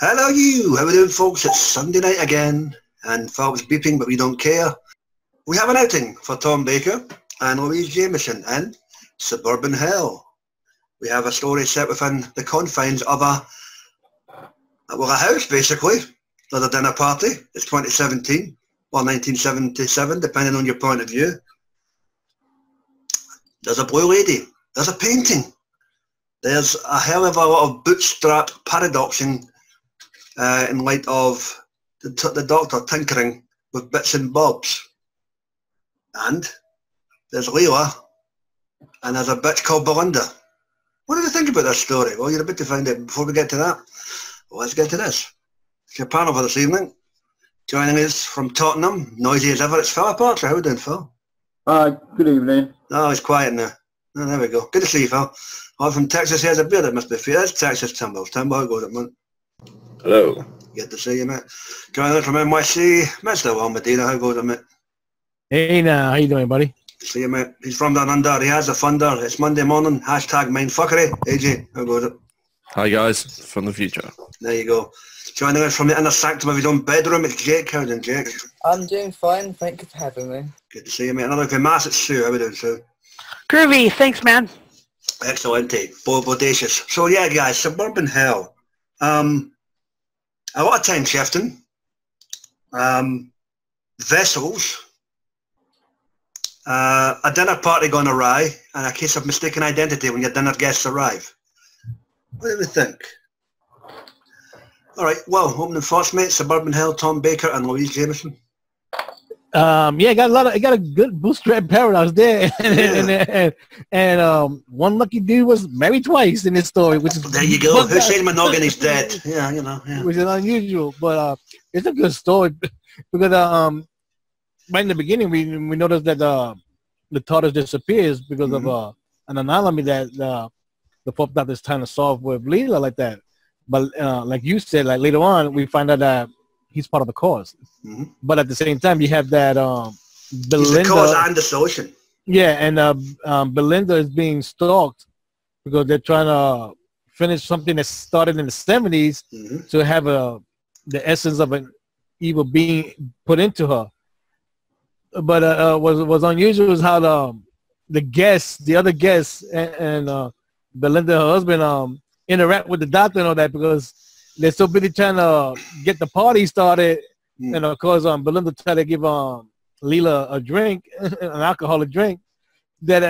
Hello you, how are we doing folks? It's Sunday night again and Phil's beeping but we don't care. We have an outing for Tom Baker and Louise Jameson in Suburban Hell. We have a story set within the confines of a house basically. There's a dinner party. It's 2017 or 1977 depending on your point of view. There's a blue lady. There's a painting. There's a hell of a lot of bootstrap paradoxing in light of the Doctor tinkering with bits and bobs. And there's Leela, and there's a bitch called Belinda. What do you think about this story? Well, you're about to find out. Before we get to that, well, let's get to this. It's your panel for this evening. Joining us from Tottenham, noisy as ever, it's Phil Parker. How are we doing, Phil? Good evening. Oh, it's quiet now. Oh, there we go. Good to see you, Phil. Oh, from Texas, here's a beer that must be free. That's Texas Timber. Timber, how goes it, man? Hello. Good to see you, mate. Joining us from NYC, Mr. Will Medina. How goes it, mate? Hey now, how you doing, buddy? Good to see you, mate. He's from down under. He has a thunder. It's Monday morning. Hashtag mindfuckery. AJ, how goes it? Hi guys, from the future. There you go. Joining us from the inner sanctum of his own bedroom, it's Jake. How are you doing, Jake? I'm doing fine. Thank you for having me. Good to see you, mate. Another grimace, it's Sue. How are we doing, Sue? Groovy, thanks, man. Excellent, bodacious. So yeah, guys, Suburban Hell. A lot of time shifting. Vessels. A dinner party gone awry, and a case of mistaken identity when your dinner guests arrive. What do we think? All right, well, opening thoughts, mate. Suburban Hell, Tom Baker, and Louise Jameson. Yeah, I got a good bootstrap paradox there, and one lucky dude was married twice in this story, which is there you go. Who said monogamy is dead? Yeah, you know, yeah. Which is unusual, but it's a good story because right in the beginning we noticed that the TARDIS disappears because of an anomaly that the Fourth Doctor is trying to solve with Leela like that. But like you said, like later on we find out that he's part of the cause. But at the same time, you have that Belinda. He's the cause and the solution. Yeah, and Belinda is being stalked because they're trying to finish something that started in the 70s to have the essence of an evil being put into her. But was unusual is how the other guests, and Belinda, her husband, interact with the Doctor and all that because they're so busy trying to get the party started, and of course, Belinda tried to give Leela a drink, an alcoholic drink, that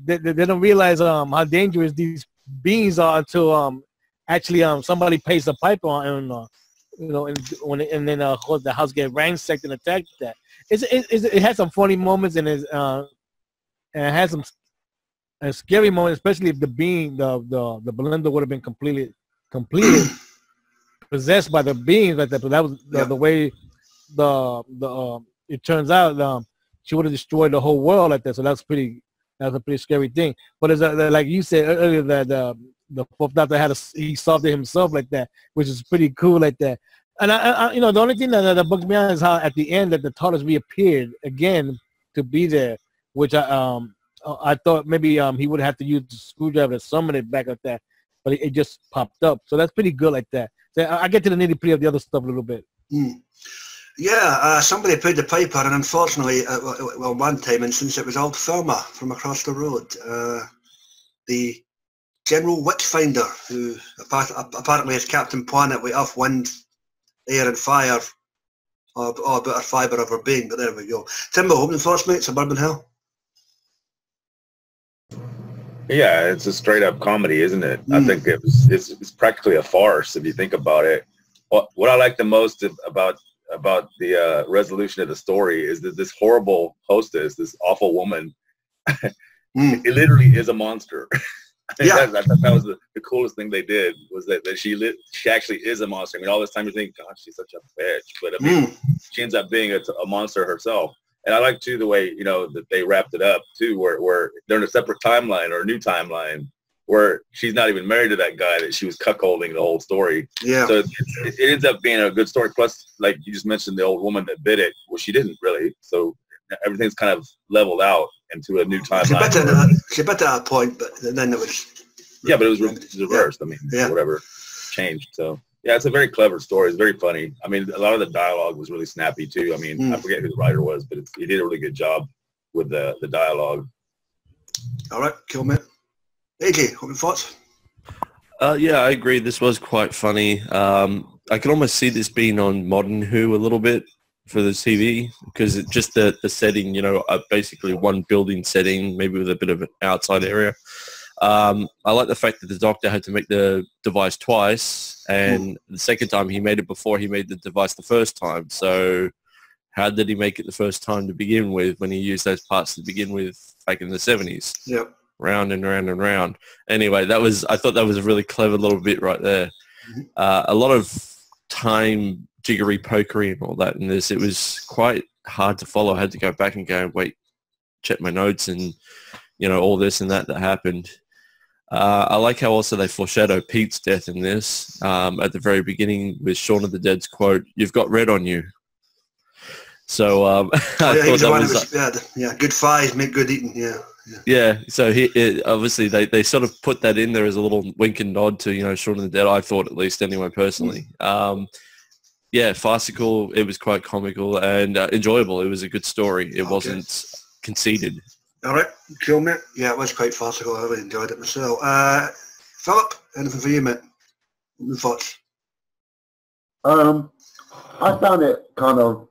they don't realize how dangerous these beings are until actually somebody pays the piper and and then of course the house gets ransacked and attacked. That it has some funny moments and it has some scary moments, especially if the being the Belinda would have been completely possessed by the beings like that. But that was the way it turns out. She would have destroyed the whole world like that. So that's a pretty scary thing. But it's like you said earlier that the Fourth Doctor he solved it himself like that, which is pretty cool like that. And I the only thing that bugs me out is how at the end that the TARDIS reappeared again to be there, which I thought maybe he would have to use the screwdriver to summon it back like that, but it just popped up. So that's pretty good like that. So I get to the nitty-gritty of the other stuff a little bit. Yeah, somebody paid the piper, and unfortunately, well, one time, and since it was old Thelma from across the road, the General Witchfinder, who apparently is Captain Planet with Earth, Wind, Air and Fire, or about her fibre of her being, but there we go. Timbo, opening thoughts, mate, Suburban Hell? Yeah, it's a straight up comedy, isn't it? I think it's practically a farce if you think about it. What I like the most about the resolution of the story is that this horrible hostess, this awful woman, it literally is a monster. Yeah, I thought that was the coolest thing they did was that she actually is a monster. I mean, all this time you think, gosh, she's such a bitch, but I mean, she ends up being a monster herself. And I like too the way that they wrapped it up too, where they're in a separate timeline or a new timeline where she's not even married to that guy that she was cuckolding the whole story. Yeah. So it ends up being a good story. Plus, like you just mentioned, the old woman that bid it. Well, she didn't really. So everything's kind of leveled out into a new timeline. She bit at a point, but then it was. Yeah, but it was reversed. I mean, whatever changed. So. Yeah, it's a very clever story. It's very funny. I mean, a lot of the dialogue was really snappy too. I mean, I forget who the writer was, but he did a really good job with the dialogue. All right, cool, mate. AJ, what are your thoughts? Yeah, I agree. This was quite funny. I can almost see this being on Modern Who a little bit for the TV, because it's just the setting, you know, basically one building setting, maybe with a bit of an outside area. I like the fact that the Doctor had to make the device twice, and the second time he made it before he made the device the first time. So how did he make it the first time to begin with when he used those parts to begin with back in the 70s? Yep. Round and round and round. Anyway, I thought that was a really clever little bit right there. A lot of time jiggery pokery and all that in this. It was quite hard to follow. I had to go back and go, wait, check my notes and, you know, all this and that happened. I like how also they foreshadow Pete's death in this at the very beginning with Shaun of the Dead's quote, "You've got red on you." So I thought that was good five, make good eating. Yeah, so obviously they sort of put that in there as a little wink and nod to, you know, Shaun of the Dead, I thought, at least anyway, personally. Yeah, farcical, it was quite comical and enjoyable. It was a good story. It wasn't conceited. All right, cool, mate. Yeah, it was quite farcical. I really enjoyed it myself. Philip, anything for you, mate? Your thoughts? I found it kind of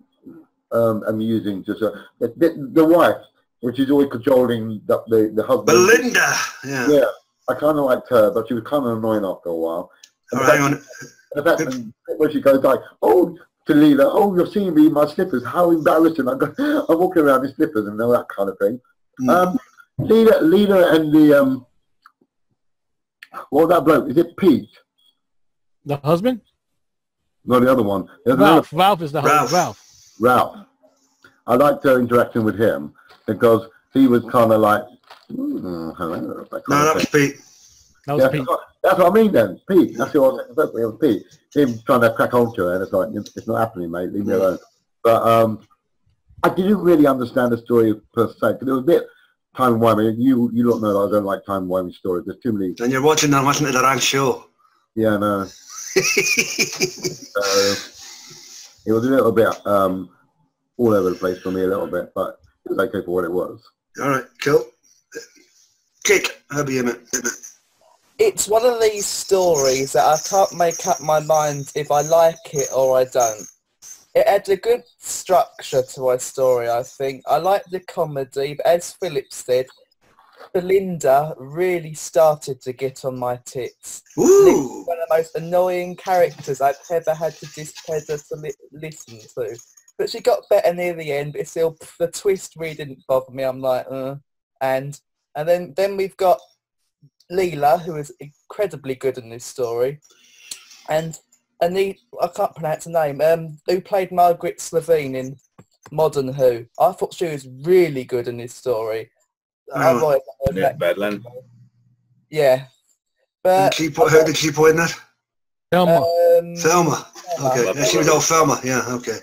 amusing. Just the wife, which is always cajoling the husband. Belinda! Yeah, I kind of liked her, but she was kind of annoying after a while. Hang on. The fact when she goes like, "Oh, to Leela, oh, you're seeing me in my slippers. How embarrassing. I'm walking around in slippers," and all that kind of thing. Leela and the, what was that bloke? Is it Pete? The husband? No, the other one. Ralph is the husband. Ralph. I liked her interaction with him because he was kind of like, no, that was Pete. That was Pete. That's what I mean then. Pete. That's who I was saying. It was Pete. Him trying to crack on to her, and it's like, it's not happening, mate. Leave me alone. But I didn't really understand the story per se, because it was a bit time-wimey. You don't know that I don't like time-wimey stories. There's too many. And you're watching that, listening to the wrong show. Yeah, no. It was a little bit all over the place for me a little bit, but it was okay for what it was. All right, cool. Kate, how about you, mate? It's one of these stories that I can't make up my mind if I like it or I don't. It had a good structure to my story, I think. I liked the comedy, but as Philip said, Belinda really started to get on my tits. Ooh. One of the most annoying characters I've ever had to displeasure to listen to. But she got better near the end, but still, the twist really didn't bother me. I'm like, And then we've got Leela, who is incredibly good in this story. And I can't pronounce her name, who played Margaret Slavine in Modern Who. I thought she was really good in this story. Badland. Yeah. But who did she play in that? Thelma. Thelma. Okay, yeah, she was all Thelma. Yeah, okay.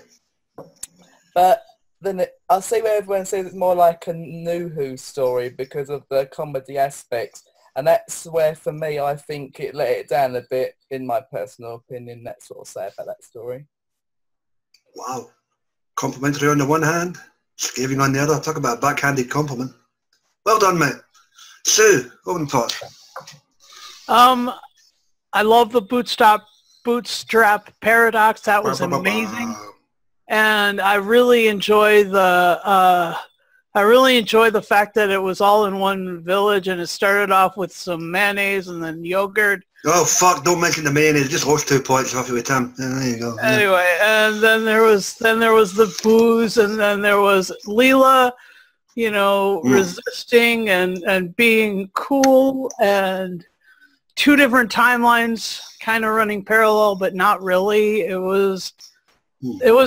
But then I see where everyone says it's more like a New Who story because of the comedy aspects. And that's where, for me, I think it let it down a bit, in my personal opinion. That's what I'll say about that story. Wow. Complimentary on the one hand, scathing on the other. Talk about a backhanded compliment. Well done, mate. Sue, open thoughts. I love the bootstrap paradox. That was amazing. And I really enjoy the fact that it was all in one village, and it started off with some mayonnaise and then yogurt. Oh fuck! Don't mention the mayonnaise. Just horse 2 points off you with Tim. Yeah, there you go. Anyway, and then there was the booze, and then there was Leela, you know, resisting and being cool, and two different timelines kind of running parallel, but not really. It was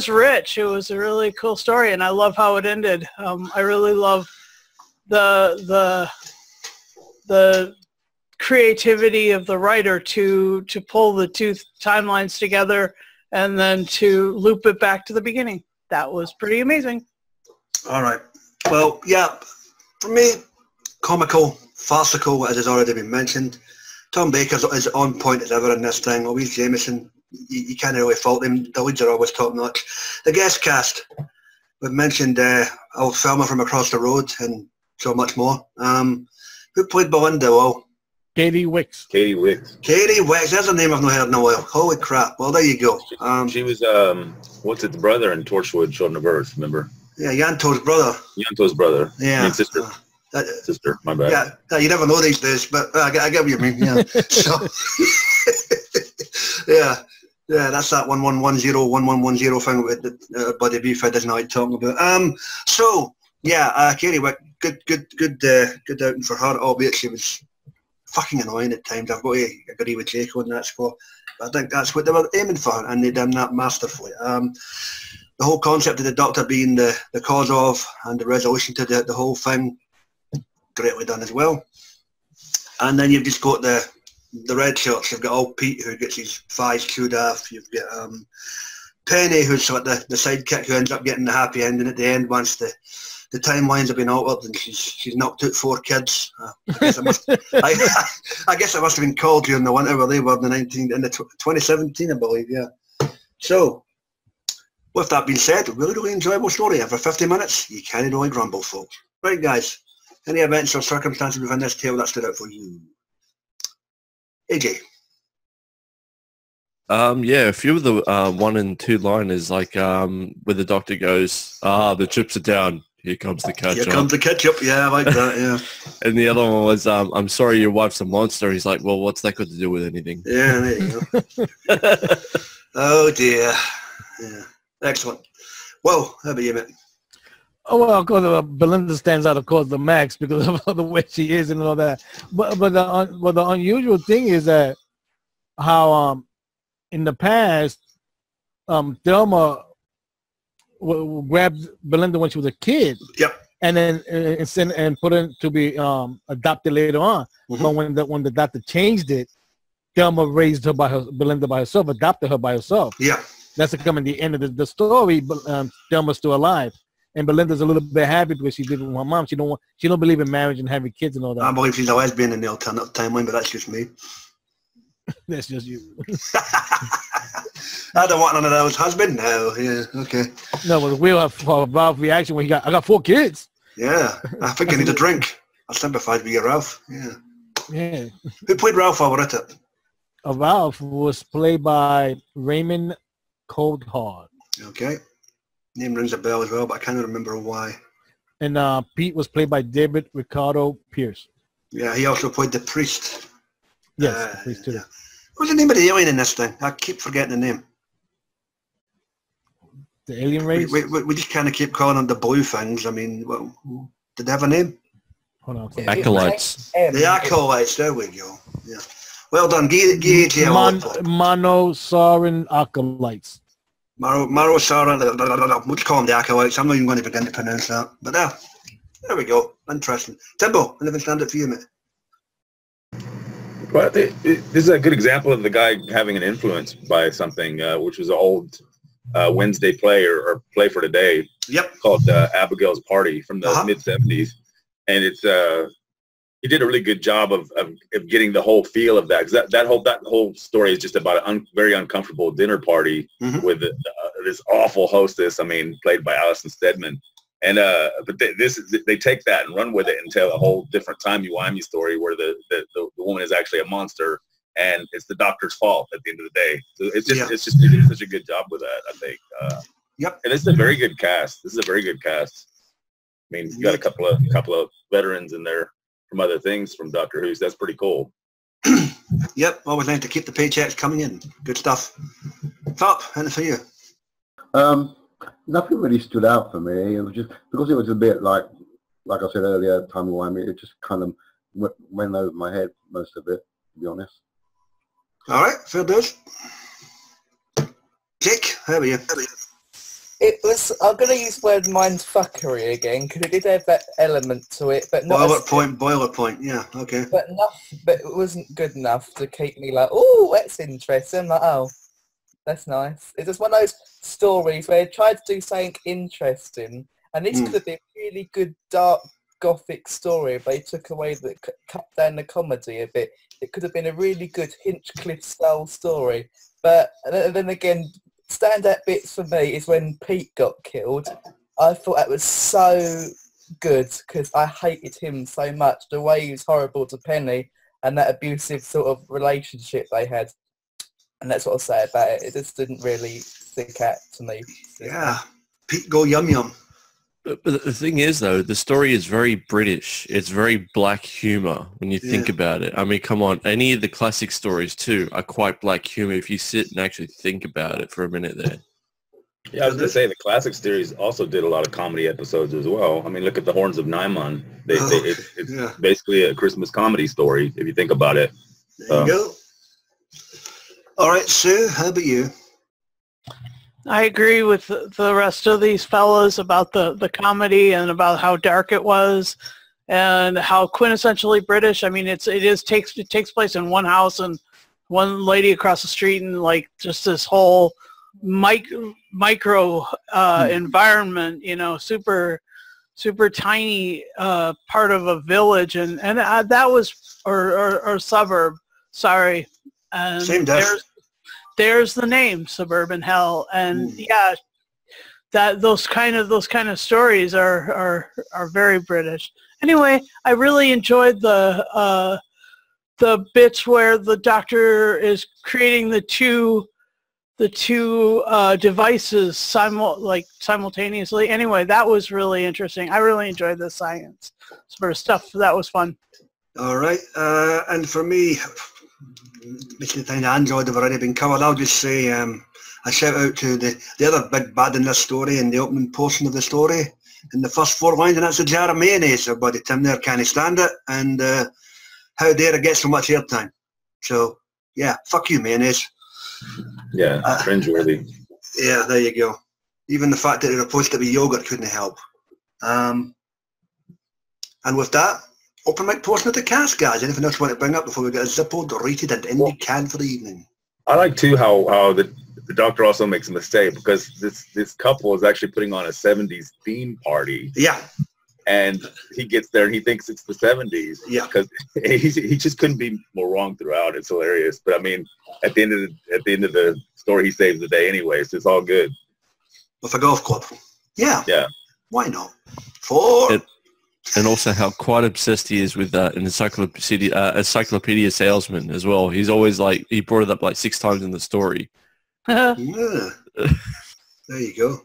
rich. It was a really cool story, and I love how it ended. I really love the creativity of the writer to pull the two timelines together and then to loop it back to the beginning. That was pretty amazing. All right. Well, yeah, for me, comical, farcical, as has already been mentioned. Tom Baker is on point as ever in this thing. Louise Jameson, you can't really fault them. The leads are always top notch. The guest cast, we've mentioned old Thelma from across the road and so much more. Who played Belinda? Well, Katie Wicks. Katie Wicks. Katie Wicks. That's a name I've not heard in a while. Holy crap. Well, there you go. She was, what's it, the brother in Torchwood, Children of Earth, remember? Yeah, Yanto's brother. Yanto's brother. Yeah. I mean, sister. Sister, my bad. Yeah, you never know these days, but I get what you mean. Yeah. So, yeah, that's that 1110 thing with the Buddy Beef I doesn't like talking about. So yeah, Katie Wick, good outing for her, albeit she was fucking annoying at times. I've got to agree with Jake on that score. But I think that's what they were aiming for, and they done that masterfully. The whole concept of the Doctor being the cause of and the resolution to the whole thing, greatly done as well. And then you've just got the red shirts. You've got old Pete who gets his thighs chewed off. You've got Penny who's sort of the sidekick who ends up getting the happy ending at the end once the timelines have been altered and she's knocked out 4 kids. I guess it must have been called during the winter where they were in the 2017, I believe. Yeah. So with that being said, really enjoyable story. After 50 minutes, you can't really grumble, folks. Right, guys. Any events or circumstances within this tale that stood out for you? AJ? Yeah, a few of the 1 and 2 liners, like where the Doctor goes, the chips are down, here comes the ketchup. Here comes the ketchup, yeah, I like that, yeah. And the other one was, I'm sorry your wife's a monster. He's like, well, what's that got to do with anything? Yeah, there you go. Oh, dear. Yeah, excellent. Well, how about you, mate? Oh, well, of course, Belinda stands out, of course, the max because of the way she is and all that. But the unusual thing is that how in the past, Thelma grabbed Belinda when she was a kid. Yep. And then and put her to be adopted later on. Mm-hmm. But when the Doctor changed it, Thelma raised her Belinda by herself, adopted her by herself. Yeah. That's coming the end of the story. But Thelma's still alive. And Belinda's a little bit happy because she did with her mom. She don't believe in marriage and having kids and all that. I believe she's a lesbian in the alternate timeline, but that's just me. That's just you. I don't want none of those. Husband? No. Yeah. Okay. No, but we'll have Ralph reaction when I got 4 kids. Yeah. I think I need a drink. I sympathise with you, Ralph. Yeah. Yeah. Who played Ralph while we're at it? Ralph was played by Raymond Coldhard. Okay. Name rings a bell as well, but I can't remember why. And Pete was played by David Ricardo Pierce. Yeah, he also played the priest. Yes, the priest too. Yeah. What's the name of the alien in this thing? I keep forgetting the name. The alien race? We just kind of keep calling them the blue things. I mean, did they have a name? Hold on. Acolytes. The Acolytes, there we go. Yeah. Well done. Monosaurin Acolytes. Marosaurin, we'll just call them the Acolytes. I'm not even going to begin to pronounce that. But there we go. Interesting. Timbo, anything stand up for you, mate? Well, this is a good example of the guy having an influence by something, which was an old Wednesday play or play for today. Yep. Called Abigail's Party from the mid-'70s. And it's he did a really good job of getting the whole feel of that, because that whole story is just about a very uncomfortable dinner party with this awful hostess. I mean, played by Alison Steadman, and but they take that and run with it and tell a whole different timey-wimey story where the woman is actually a monster and it's the Doctor's fault at the end of the day. So they did such a good job with that, I think. Yep. And this is a very good cast. I mean, you got a couple of veterans in there from other things from Doctor Who. So that's pretty cool. Yep, always nice to keep the paychecks coming in. Good stuff. Top, anything for you? Nothing really stood out for me. It was just because it was a bit like I said earlier, timey-wimey. It just kind of went over my head, most of it, to be honest. All right, fair dues. Jake, how are you? It was, I'm going to use the word mindfuckery again, because it did have that element to it, but not boiler point, yeah, okay. But it wasn't good enough to keep me like, oh, that's interesting. I'm like, oh, that's nice. It's just one of those stories where they tried to do something interesting, and this could have been really good, dark gothic story, if they took away cut down the comedy a bit, it could have been a really good Hinchcliffe style story. But then again, standout bits for me is when Pete got killed. I thought that was so good because I hated him so much. The way he was horrible to Penny and that abusive sort of relationship they had. And that's what I'll say about it. It just didn't really stick out to me. Yeah, Pete go yum yum. But the thing is, though, the story is very British. It's very black humor when you think about it. I mean, come on. Any of the classic stories, too, are quite black humor if you sit and actually think about it for a minute there. Yeah, I was going to say, the classic series also did a lot of comedy episodes as well. I mean, look at the Horns of Nymon. It's basically a Christmas comedy story, if you think about it. There you go. All right, Sue, how about you? I agree with the rest of these fellas about the comedy and about how dark it was and how quintessentially British. I mean, it takes place in one house and one lady across the street and like just this whole micro environment, you know, super tiny part of a village and that was or suburb. Sorry. And same difference. There's the name, Suburban Hell, and yeah, those kind of stories are very British. Anyway, I really enjoyed the bits where the Doctor is creating the two devices simultaneously. Anyway, that was really interesting. I really enjoyed the science sort of stuff. That was fun. All right, and for me, basically the thing I enjoyed have already been covered. I'll just say a shout out to the other big bad in this story in the opening portion of the story in the first 4 lines, and that's the jar of mayonnaise. Our buddy Tim there can't stand it, and how dare it get so much airtime. So yeah, fuck you, mayonnaise. Yeah, cringeworthy. Yeah, there you go. Even the fact that it was supposed to be yogurt couldn't help. And with that, open mic portion of the cast, guys. Anything else you want to bring up before we get a Zippo rated and in the can for the evening? I like too how the Doctor also makes a mistake because this couple is actually putting on a 70s theme party. Yeah. And he gets there and he thinks it's the 70s. Yeah. Because he just couldn't be more wrong throughout. It's hilarious. But I mean, at the end of the story, he saves the day anyway, so it's all good. With a golf club. Yeah. Yeah. Why not? And also how quite obsessed he is with an encyclopedia salesman as well. He's always like, he brought it up like 6 times in the story. Yeah. There you go.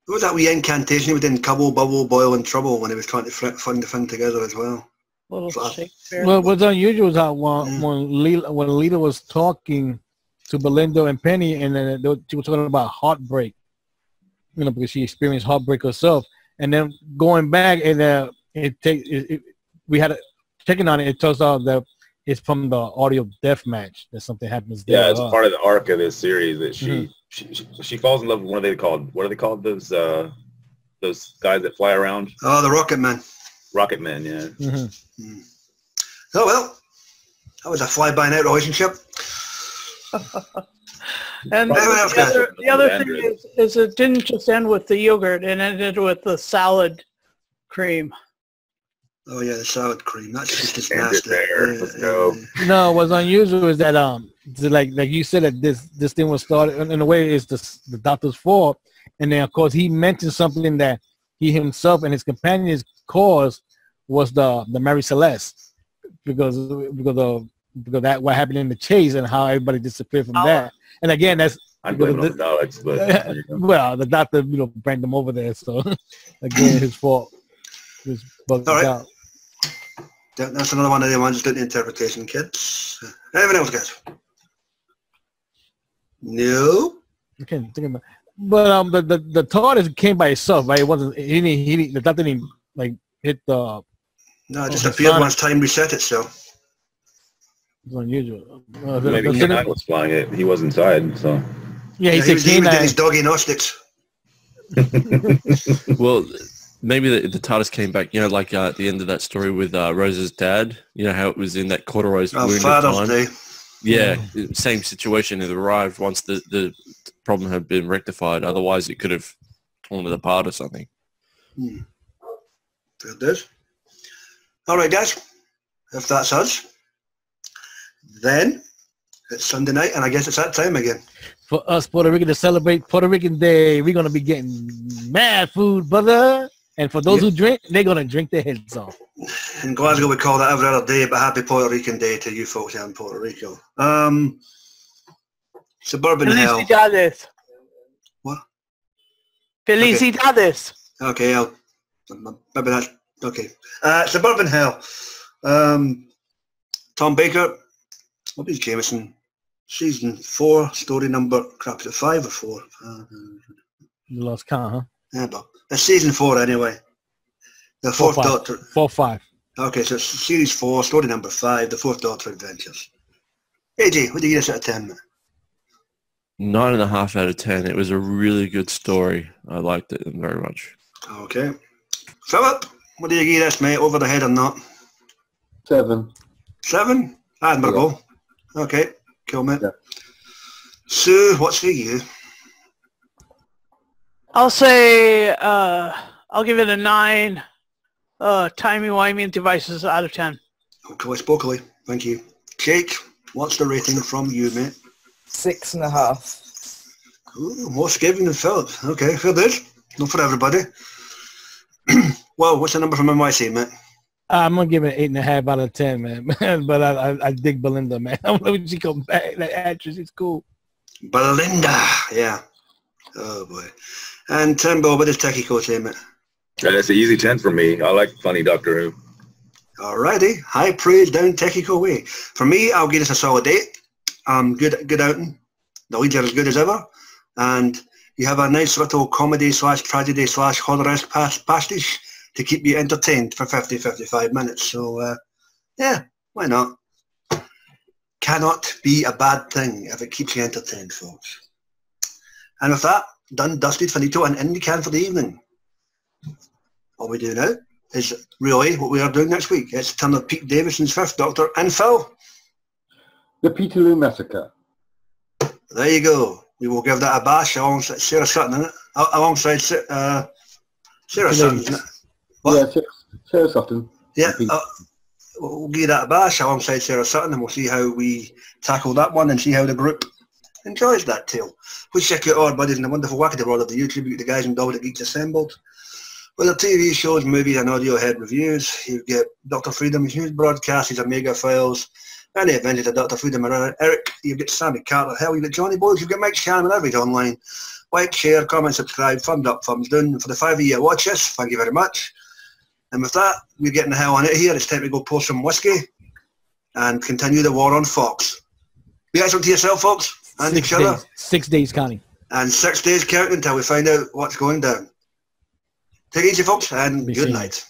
What was that wee incantation he was in? Cubble, bubble, boil and trouble when he was trying to fund the thing together as well. Well, what's unusual is that when Leela was talking to Belinda and Penny, and then she was talking about heartbreak, you know, because she experienced heartbreak herself. And then going back, and we had checking on it. It turns out that it's from the audio death match that something happens there. Yeah, it's part of the arc of this series that she falls in love with. What are they called? Those guys that fly around. Oh, the Rocket Men. Rocket Men, yeah. Mm-hmm. Oh well, that was a fly-by-night relationship. And the other thing is it didn't just end with the yogurt, it ended with the salad cream. Oh yeah, the salad cream. That's just nasty. Let's go. No, what's unusual is that like you said that this thing was started in a way is the Doctor's fault, and then of course he mentioned something that he himself and his companions caused was the Mary Celeste because that what happened in the chase and how everybody disappeared from that. And again, that's I'm blaming on the Daleks, but well, the Doctor, brought them over there, so again, his fault. Just bugged out. That's another one of the ones that interpretation, kids. Anyone else, guys? No. I can't think about. But the TARDIS came by itself, right? It wasn't. The Doctor didn't like hit the. No, it just appeared once time reset itself. It's unusual. Maybe K9 was flying it. He was inside, so. Yeah, he was doing his doggy gnostics. Well, maybe the TARDIS came back, like at the end of that story with Rose's dad, how it was in that corduroy's wound Father's Day. Yeah, same situation. It arrived once the problem had been rectified. Otherwise, it could have torn it apart or something. Fair dues. All right, guys. If that's us, then it's Sunday night, and I guess it's that time again. For us Puerto Rican to celebrate Puerto Rican Day, we're gonna be getting mad food, brother. And for those who drink, they're gonna drink their heads off. In Glasgow, we call that every other day, but happy Puerto Rican Day to you folks here in Puerto Rico. Suburban Hell. Felicidades. What? Felicidades. Okay, maybe that's okay. Suburban Hell. Tom Baker Louise Jameson. Season 4, story number, crap, is it 5 or 4? You lost count, huh? Yeah, but it's season 4 anyway. The fourth Doctor. 4-5. Okay, so it's series 4, story number 5, the fourth Doctor Adventures. AJ, what do you give this out of 10? 9.5 out of 10. It was a really good story. I liked it very much. Okay. Philip, what do you give this, mate? Over the head or not? 7. 7? Admirable. Yeah. Okay, cool, mate. Yeah. Sue, what's for you? I'll say, I'll give it a 9 timey-wimey devices out of 10. Okay, spokily. Thank you. Jake, what's the rating from you, mate? 6.5. Ooh, more forgiving than Philip. Okay, fair dues. Not for everybody. Well, what's the number from NYC, mate? I'm gonna give it 8.5 out of 10, man. But I dig Belinda, man. I don't know when she come back. That actress is cool. Belinda, yeah. Oh boy. And Timbo, what does Techie Coach say, mate? That's an easy 10 for me. I like funny Doctor Who. Alrighty, high praise down Techie way. For me, I'll give this a solid 8. Good outing. The leads are as good as ever, and you have a nice little comedy slash tragedy slash horror-esque pastiche to keep you entertained for 50-55 minutes. So, yeah, why not? Cannot be a bad thing if it keeps you entertained, folks. And with that, done, dusted, finito, and in the can for the evening. All we do now is really what we are doing next week. It's the turn of Pete Davidson's Fifth Doctor and Phil. The Peterloo Massacre. There you go. We will give that a bash alongside Sarah Sutton, isn't it? Alongside Sarah Sutton, isn't it? What? Yeah, Sarah Sutton. Yeah, we'll give that a bash alongside Sarah Sutton, and we'll see how we tackle that one and see how the group enjoys that tale. Please check out our buddies in the wonderful wackety world of the YouTube, the guys and dolls that Geeks Assembled. With our TV shows, movies and audio head reviews, you get Dr. Freedom's news broadcasts, his Omega Files, and the Adventures of Dr. Freedom and Eric. You get Sammy Carter, hell, you get Johnny Boys, you get Mike Shannon, and everything online. Like, share, comment, subscribe, thumbs up, thumbs down. And for the 5 of you watch us, thank you very much. And with that, we're getting the hell on it here. It's time to go pour some whiskey and continue the war on Fox. Be excellent to yourself, folks, and each other. 6 days counting. And 6 days counting until we find out what's going down. Take it easy, folks, and good night.